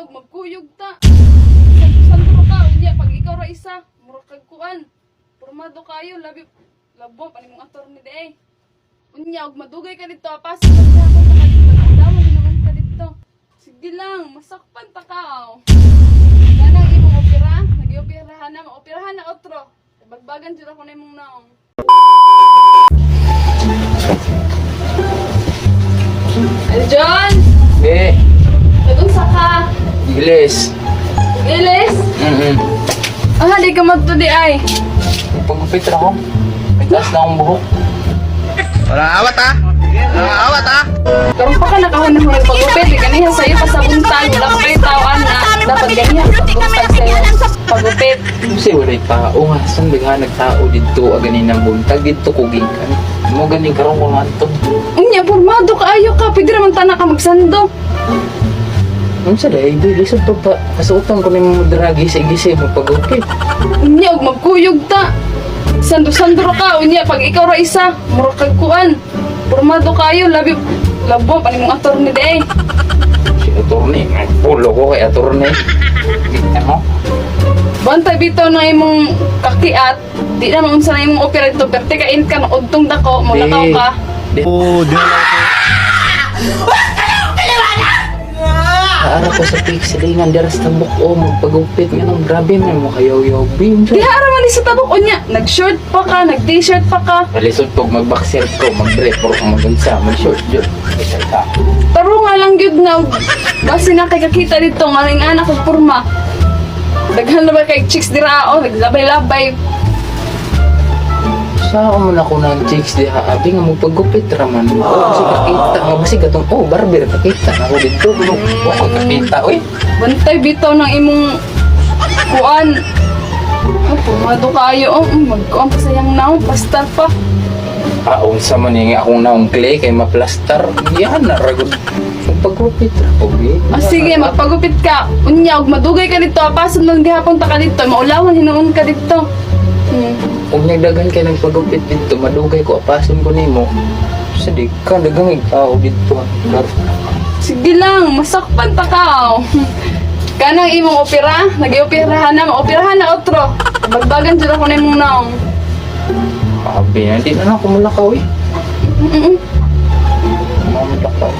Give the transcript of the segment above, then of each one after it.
Unya, og magkuyog ta. Sandro ka, unya, pag ikaw ra isa, murag kag kuan. Pormado kayo, labo, panimong ator ni Day. Unya, og madugay ka dito, apas, pagkakon ta ka dito, daman naman ka dito. Sige lang, masakpan ta ka. Ganang imong opera, nag-ioperahan na, maoperahan na otro. Bagbagan sila ko na imong naong. Ano, John? Eh, Nagunsa ka? Gilis. Ilis? Ah, di ka magtudi ay. Pagupit na ako. May taas na akong buhok. Awat ah. Karon pa ka nakahunahon pagupit, di ganiha sa'yo pasabuntag, wala pa kayo tawaan na dapat ganiha pagbuntag sa'yo pagupit. Kasi wala tao nga. Saan nga nagtao dito aganin ng buntag dito kugikan. Mo ganing karong ko nga ito. Unya, formado ka, ayo ka, pwede naman tanak ka magsando. Ano sa day? Lisod pa ba? Kasuotan ko na yung dragi sa igisi mo pagupit. Unya, og magkuyog ta. Sando-sandro ka, unya, pag ikaw ra isa, murag kag kuan. Formado kayo, labo, panimong ator ni Day. Si attorney. Pulo ko kay attorney. Ano? Bantay bitaw na imong kakiat, di na maunsa na imong opera dito, pero tikain ka, udtong dako, mulakaw ka. Oh, di na Naara ko sa pixel ay nga deras tabok o magpagupit nga nang grabe man mo kayaw-yaw bim. Di haraman ni sa tabok, unya, nag-short pa ka, nag-t-shirt pa ka. Nalisod pag mag-boxer ko, mag-dress, puro ko mag-unsa, mag-short yun. Isa ka. Taro nga lang yun na, basi na kay kakita dito, nga ring anak ko porma. Daghan na ba kay chicks dira, o, naglabay-labay. Saan mo na ko ng chicks di haabi nga magpagupit raman. Kasi kakita nga basi gatong, barber, kakita na ako dito. Ako kakita, uy. Bantay bitaw ng imong kuan. Pumado kayo, magkuan pa sayang naong, pastar pa. Unsa man yung akong naong clay kay maplastar. Yan na, ragod. Magpagupit ra ko, Sige, magpagupit ka. Unya, og madugay ka dito, apasan lang gihapon ta ka dito, maulawan, hinuon ka dito. Kung nagdagan kayo nagpagupit dito, madugay ko, apason ko nimo. Sadik ka, dagang ikaw dito. Sige lang, masakpan ta ka. Kanang imong opera, nag-ioperahan na, maoperahan na otro. Bagbagan sila ko na imong naong. Sabi na, di na ako mulakaw eh. Mamulakaw.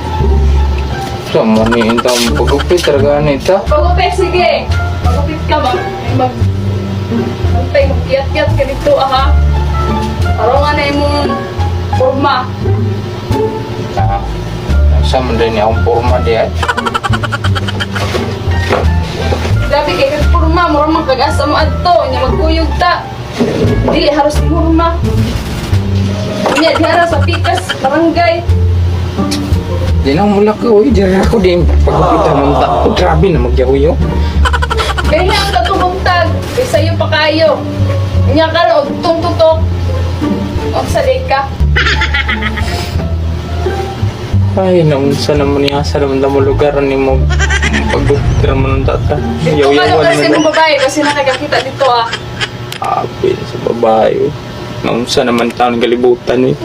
Sa maniin ta mo pagupit, talaga na ita. Pagupit, sige. Pagupit ka ba? Magtay, magkiyat-kiyat ka dito, aha. Araw nga na imong forma. Sa man din akong porma di ay. Grabe kay kag forma, mura man kag-asa mo adto, nya magkuyog ta. Dili haros forma. Nya diara sa pikas barangay. Di na mulakaw eh, dira ako din. Pagupit naman ta. Grabe na magyahuyo. Kaya ang katubong-tag, kay sayo pa kayo. Nya ka og tung-tutok. Og sa ka. Ay, naunsa naman niya sa naman mo lugar ni mo pagupit naman tata. Ito ka nung kasi mong babae kasi nakakakita dito ah. Apin sa babae. Naunsa naman taon galibutan eh.